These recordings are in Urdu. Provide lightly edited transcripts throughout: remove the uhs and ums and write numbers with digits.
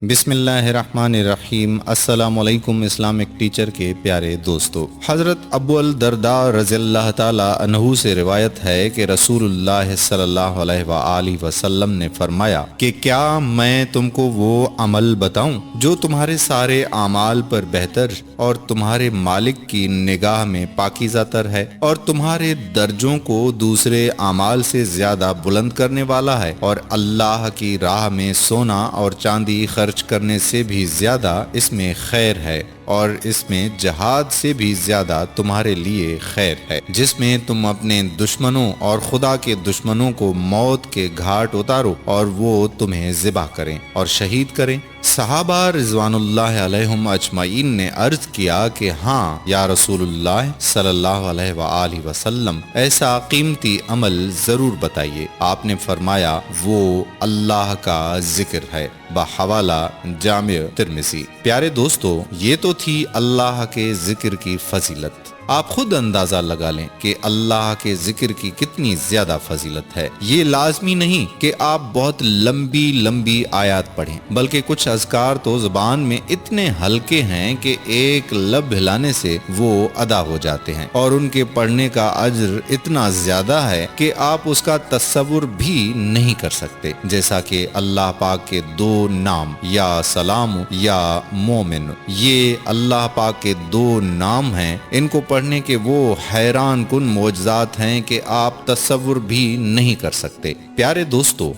بسم اللہ الرحمن الرحیم۔ السلام علیکم اسلامک ٹیچر کے پیارے دوستو، حضرت ابو الدرداء رضی اللہ تعالی عنہ سے روایت ہے کہ رسول اللہ صلی اللہ علیہ وآلہ وسلم نے فرمایا کہ کیا میں تم کو وہ عمل بتاؤں جو تمہارے سارے اعمال پر بہتر اور تمہارے مالک کی نگاہ میں پاکیزہ تر ہے اور تمہارے درجوں کو دوسرے اعمال سے زیادہ بلند کرنے والا ہے، اور اللہ کی راہ میں سونا اور چاندی خرچ کرنے سے بھی زیادہ اس میں خیر ہے اور اس میں جہاد سے بھی زیادہ تمہارے لیے خیر ہے، جس میں تم اپنے دشمنوں اور خدا کے دشمنوں کو موت کے گھاٹ اتارو اور وہ تمہیں ذبح کریں اور شہید کریں۔ صحابہ رضوان اللہ علیہم اجمعین نے عرض کیا کہ ہاں یا رسول اللہ صلی اللہ علیہ وآلہ وسلم، ایسا قیمتی عمل ضرور بتائیے۔ آپ نے فرمایا وہ اللہ کا ذکر ہے، بحوالہ جامع ترمذی۔ پیارے دوستو، یہ تو تھی اللہ کے ذکر کی فضیلت۔ آپ خود اندازہ لگا لیں کہ اللہ کے ذکر کی کتنی زیادہ فضیلت ہے۔ یہ لازمی نہیں کہ آپ بہت لمبی لمبی آیات پڑھیں، بلکہ کچھ اذکار تو زبان میں اتنے ہلکے ہیں کہ ایک لب ہلانے سے وہ ادا ہو جاتے ہیں، اور ان کے پڑھنے کا اجر اتنا زیادہ ہے کہ آپ اس کا تصور بھی نہیں کر سکتے، جیسا کہ اللہ پاک کے دو نام یا سلام یا مومن، یہ اللہ پاک کے دو نام ہیں۔ ان کو پڑھنے کے وہ حیران کن معجزات ہیں کہ آپ تصور بھی نہیں کر سکتے۔ پیارے دوستو،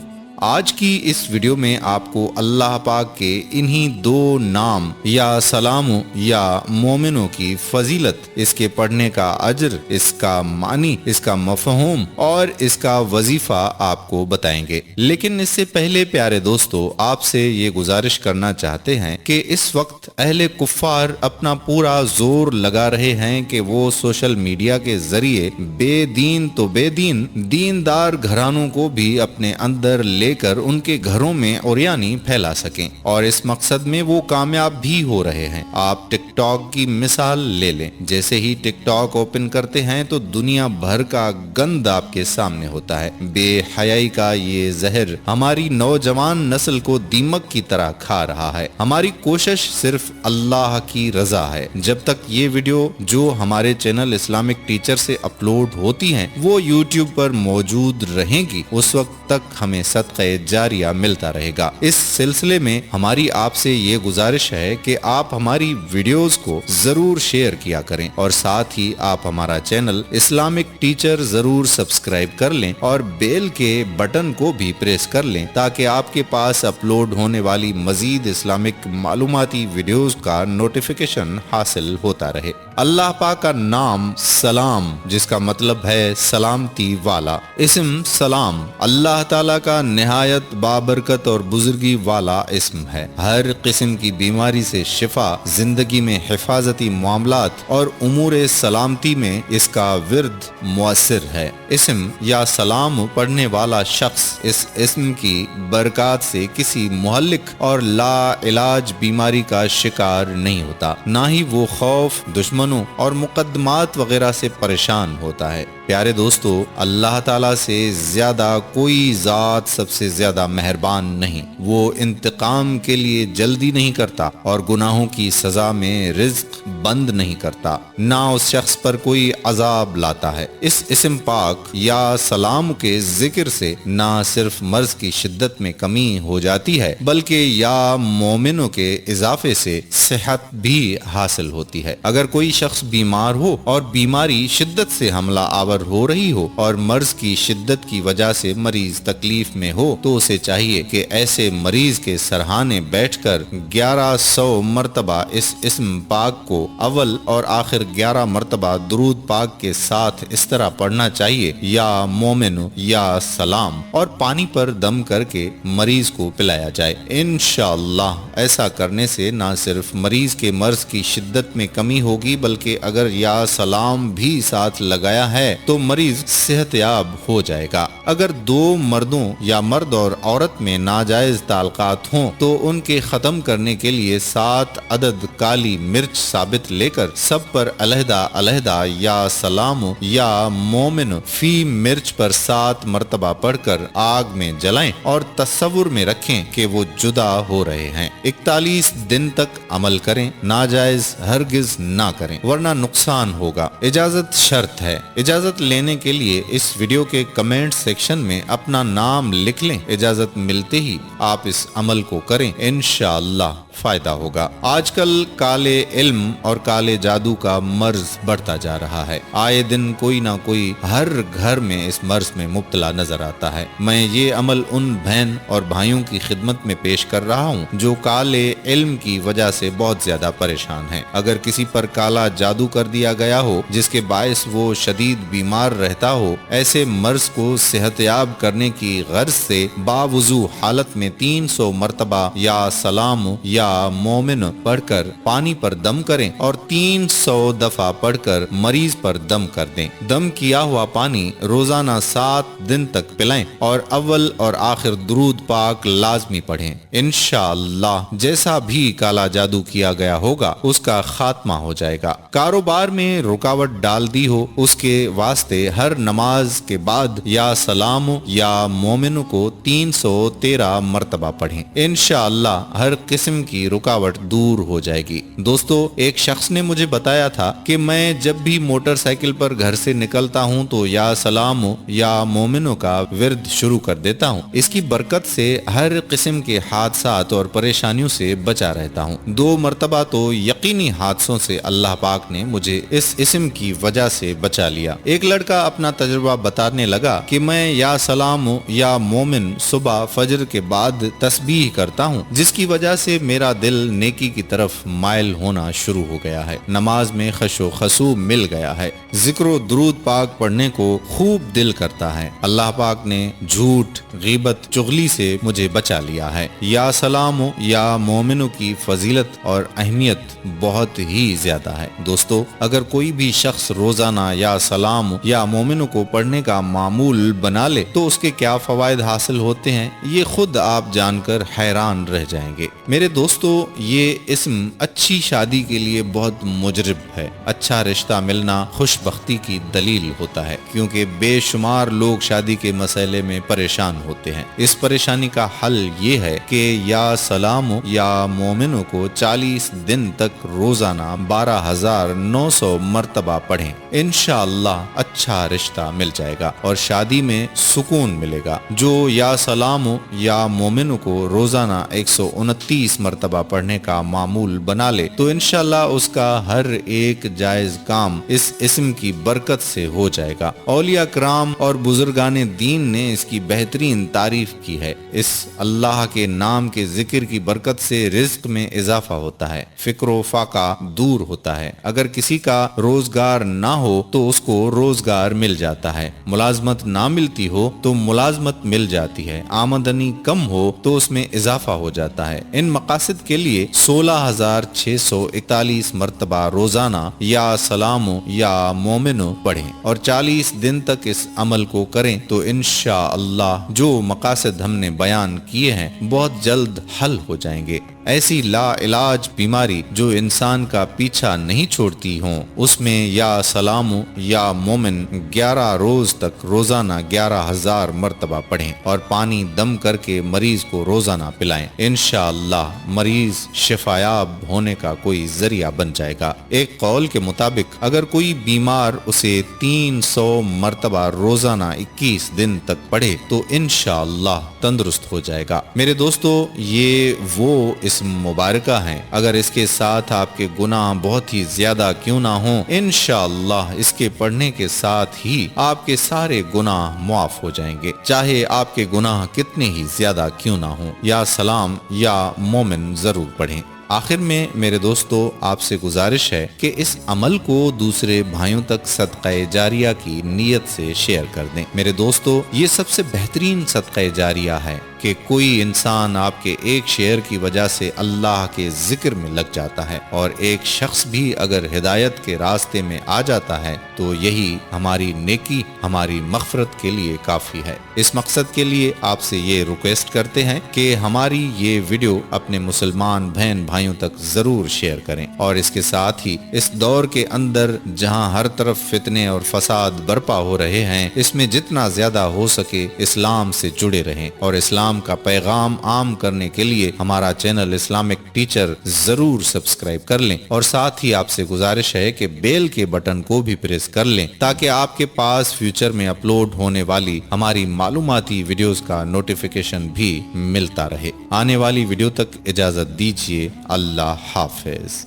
آج کی اس ویڈیو میں آپ کو اللہ پاک کے انہی دو نام یا سلام یا مومنوں کی فضیلت، اس کے پڑھنے کا اجر، اس کا معنی، اس کا مفہوم اور اس کا وظیفہ آپ کو بتائیں گے۔ لیکن اس سے پہلے پیارے دوستو، آپ سے یہ گزارش کرنا چاہتے ہیں کہ اس وقت اہل کفار اپنا پورا زور لگا رہے ہیں کہ وہ سوشل میڈیا کے ذریعے بے دین تو بے دین، دیندار گھرانوں کو بھی اپنے اندر لے کر ان کے گھروں میں عریانی پھیلا سکیں، اور اس مقصد میں وہ کامیاب بھی ہو رہے ہیں۔ آپ ٹک ٹاک کی مثال لے لیں، جیسے ہی ٹک ٹاک اوپن کرتے ہیں تو دنیا بھر کا گند آپ کے سامنے ہوتا ہے۔ بے حیائی کا یہ زہر ہماری نوجوان نسل کو دیمک کی طرح کھا رہا ہے۔ ہماری کوشش صرف اللہ کی رضا ہے۔ جب تک یہ ویڈیو جو ہمارے چینل اسلامک ٹیچر سے اپلوڈ ہوتی ہیں وہ یوٹیوب پر موجود رہیں گی، اس وقت تک ہمیں صدقہ جاریہ ملتا رہے گا۔ اس سلسلے میں ہماری آپ سے یہ گزارش ہے کہ آپ ہماری ویڈیوز کو ضرور شیئر کیا کریں، اور ساتھ ہی آپ ہمارا چینل اسلامک ٹیچر ضرور سبسکرائب کر لیں اور بیل کے بٹن کو بھی پریس کر لیں، تاکہ آپ کے پاس اپلوڈ ہونے والی مزید اسلامک معلوماتی ویڈیوز کا نوٹیفیکیشن حاصل ہوتا رہے۔ اللہ پاک کا نام سلام، جس کا مطلب ہے سلامتی والا، اسم سلام اللہ تعالیٰ کا نہایت بابرکت اور بزرگی والا اسم ہے۔ ہر قسم کی بیماری سے شفا، زندگی میں حفاظتی معاملات اور امور سلامتی میں اس کا ورد مؤثر ہے۔ اسم یا سلام پڑھنے والا شخص اس اسم کی برکات سے کسی مہلک اور لا علاج بیماری کا شکار نہیں ہوتا، نہ ہی وہ خوف، دشمنوں اور مقدمات وغیرہ سے پریشان ہوتا ہے۔ پیارے دوستو، اللہ تعالیٰ سے زیادہ کوئی ذات سب سے زیادہ مہربان نہیں۔ وہ انتقام کے لیے جلدی نہیں کرتا اور گناہوں کی سزا میں رزق بند نہیں کرتا، نہ اس شخص پر کوئی عذاب لاتا ہے۔ اس اسم پاک یا سلام کے ذکر سے نہ صرف مرض کی شدت میں کمی ہو جاتی ہے، بلکہ یا مومنوں کے اضافے سے صحت بھی حاصل ہوتی ہے۔ اگر کوئی شخص بیمار ہو اور بیماری شدت سے حملہ آور ہو رہی ہو اور مرض کی شدت کی وجہ سے مریض تکلیف میں ہو، تو اسے چاہیے کہ ایسے مریض کے سرہانے بیٹھ کر 1100 مرتبہ اس اسم پاک کو اول اور آخر 11 مرتبہ درود پاک کے ساتھ اس طرح پڑھنا چاہیے، یا مومن یا سلام، اور پانی پر دم کر کے مریض کو پلایا جائے۔ انشاءاللہ ایسا کرنے سے نہ صرف مریض کے مرض کی شدت میں کمی ہوگی، بلکہ اگر یا سلام بھی ساتھ لگایا ہے تو مریض صحت یاب ہو جائے گا۔ اگر دو مردوں یا مرد اور عورت میں ناجائز تعلقات ہوں تو ان کے ختم کرنے کے لیے 7 عدد کالی مرچ ثابت لے کر سب پر علیحدہ علیحدہ یا سلام یا مومن فی مرچ پر 7 مرتبہ پڑھ کر آگ میں جلائیں اور تصور میں رکھیں کہ وہ جدا ہو رہے ہیں۔ 41 دن تک عمل کریں، ناجائز ہرگز نہ کریں ورنہ نقصان ہوگا۔ اجازت شرط ہے۔ اجازت لینے کے لیے اس ویڈیو کے کمنٹ سیکشن میں اپنا نام لکھ لیں۔ اجازت ملتے ہی آپ اس عمل کو کریں، انشاءاللہ فائدہ ہوگا۔ آج کل کالے علم اور کالے جادو کا مرض بڑھتا جا رہا ہے۔ آئے دن کوئی نہ کوئی ہر گھر میں اس مرض میں مبتلا نظر آتا ہے۔ میں یہ عمل ان بہن اور بھائیوں کی خدمت میں پیش کر رہا ہوں جو کالے علم کی وجہ سے بہت زیادہ پریشان ہیں۔ اگر کسی پر کالا جادو کر دیا گیا ہو جس کے باعث وہ شدید بیمار رہتا ہو، ایسے مرض کو صحت یاب کرنے کی غرض سے باوضو حالت میں 300 مرتبہ یا سلام یا مومن پڑھ کر پانی پر دم کریں اور 300 دفعہ پڑھ کر مریض پر دم کر دیں۔ دم کیا ہوا پانی روزانہ 7 دن تک پلائیں اور اول اور آخر درود پاک لازمی پڑھیں۔ انشاءاللہ جیسا بھی کالا جادو کیا گیا ہوگا اس کا خاتمہ ہو جائے گا۔ کاروبار میں رکاوٹ ڈال دی ہو، اس کے واسطے ہر نماز کے بعد یا سلام یا مومن کو 313 مرتبہ پڑھیں۔ انشاءاللہ ہر قسم کی رکاوٹ دور ہو جائے گی۔ دوستو، ایک شخص نے مجھے بتایا تھا کہ میں جب بھی موٹر سائیکل پر گھر سے نکلتا ہوں تو یا سلام یا مومنوں کا ورد شروع کر دیتا ہوں۔ اس کی برکت سے ہر قسم کے حادثات اور پریشانیوں سے بچا رہتا ہوں۔ 2 مرتبہ تو یقینی حادثوں سے اللہ پاک نے مجھے اس اسم کی وجہ سے بچا لیا۔ ایک لڑکا اپنا تجربہ بتانے لگا کہ میں یا سلام یا مومن صبح فجر کے بعد تسبیح کرتا ہوں، جس کی وجہ سے میرا دل نیکی کی طرف مائل ہونا شروع ہو گیا ہے۔ نماز میں خشوع و خضوع مل گیا ہے۔ ذکر و درود پاک پڑھنے کو خوب دل کرتا ہے۔ اللہ پاک نے جھوٹ، غیبت، چغلی سے مجھے بچا لیا ہے۔ یا سلام یا مومنوں کی فضیلت اور اہمیت بہت ہی زیادہ ہے۔ دوستو، اگر کوئی بھی شخص روزانہ یا سلام یا مومنوں کو پڑھنے کا معمول بنا لے تو اس کے کیا فوائد حاصل ہوتے ہیں، یہ خود آپ جان کر حیران رہ جائیں گے۔ میرے دوستو، یہ اسم اچھی شادی کے لیے بہت مجرب ہے۔ اچھا رشتہ ملنا خوش بختی کی دلیل ہوتا ہے، کیونکہ بے شمار لوگ شادی کے مسئلے میں پریشان ہوتے ہیں۔ اس پریشانی کا حل یہ ہے کہ یا سلام یا مومنوں کو 40 دن تک روزانہ 12,900 مرتبہ پڑھیں۔ انشاءاللہ اچھا رشتہ مل جائے گا اور شادی میں سکون ملے گا۔ جو یا سلام یا مومنوں کو روزانہ 129 مرتبہ پڑھنے کا معمول بنا لے تو انشاءاللہ اس کا ہر ایک جائز کام اس اسم کی برکت سے ہو جائے گا۔ اولیاء کرام اور بزرگان دین نے اس کی بہترین تعریف کی ہے۔ اس اللہ کے نام کے ذکر کی برکت سے رزق میں اضافہ ہوتا ہے، فکر و فاقہ دور ہوتا ہے۔ اگر کسی کا روزگار نہ ہو تو اس کو روزگار مل جاتا ہے، ملازمت نہ ملتی ہو تو ملازمت مل جاتی ہے، آمدنی کم ہو تو اس میں اضافہ ہو جاتا ہے۔ ان مقاصد کے لیے 16,641 مرتبہ روزانہ یا سلام یا مومن پڑھیں اور 40 دن تک اس عمل کو کریں تو انشاءاللہ جو مقاصد ہم نے بیان کیے ہیں بہت جلد حل ہو جائیں گے۔ ایسی لا علاج بیماری جو انسان کا پیچھا نہیں چھوڑتی ہوں، اس میں یا سلام یا مومن 11 روز تک روزانہ 11,000 مرتبہ پڑھیں اور پانی دم کر کے مریض کو روزانہ پلائیں۔ انشاءاللہ مریض شفایاب ہونے کا کوئی ذریعہ بن جائے گا۔ ایک قول کے مطابق اگر کوئی بیمار اسے 300 مرتبہ روزانہ 21 دن تک پڑھے تو انشاءاللہ تندرست ہو جائے گا۔ میرے دوستو، یہ وہ اسم مبارکہ ہیں، اگر اس کے ساتھ آپ کے گناہ بہت ہی زیادہ کیوں نہ ہوں، انشاءاللہ اس کے پڑھنے کے ساتھ ہی آپ کے سارے گناہ معاف ہو جائیں گے، چاہے آپ کے گناہ کتنے ہی زیادہ کیوں نہ ہوں۔ یا سلام یا مومن ضرور پڑھیں۔ آخر میں میرے دوستو، آپ سے گزارش ہے کہ اس عمل کو دوسرے بھائیوں تک صدقہ جاریہ کی نیت سے شیئر کر دیں۔ میرے دوستو، یہ سب سے بہترین صدقہ جاریہ ہے۔ کہ کوئی انسان آپ کے ایک شیئر کی وجہ سے اللہ کے ذکر میں لگ جاتا ہے، اور ایک شخص بھی اگر ہدایت کے راستے میں آ جاتا ہے تو یہی ہماری نیکی، ہماری مغفرت کے لیے کافی ہے۔ اس مقصد کے لیے آپ سے یہ ریکویسٹ کرتے ہیں کہ ہماری یہ ویڈیو اپنے مسلمان بہن بھائیوں تک ضرور شیئر کریں، اور اس کے ساتھ ہی اس دور کے اندر جہاں ہر طرف فتنے اور فساد برپا ہو رہے ہیں، اس میں جتنا زیادہ ہو سکے اسلام سے جڑے رہیں، اور اسلام کا پیغام عام کرنے کے لیے ہمارا چینل اسلامک ٹیچر ضرور سبسکرائب کر لیں، اور ساتھ ہی آپ سے گزارش ہے کہ بیل کے بٹن کو بھی پریس کر لیں تاکہ آپ کے پاس فیوچر میں اپلوڈ ہونے والی ہماری معلوماتی ویڈیوز کا نوٹیفیکیشن بھی ملتا رہے۔ آنے والی ویڈیو تک اجازت دیجیے۔ اللہ حافظ۔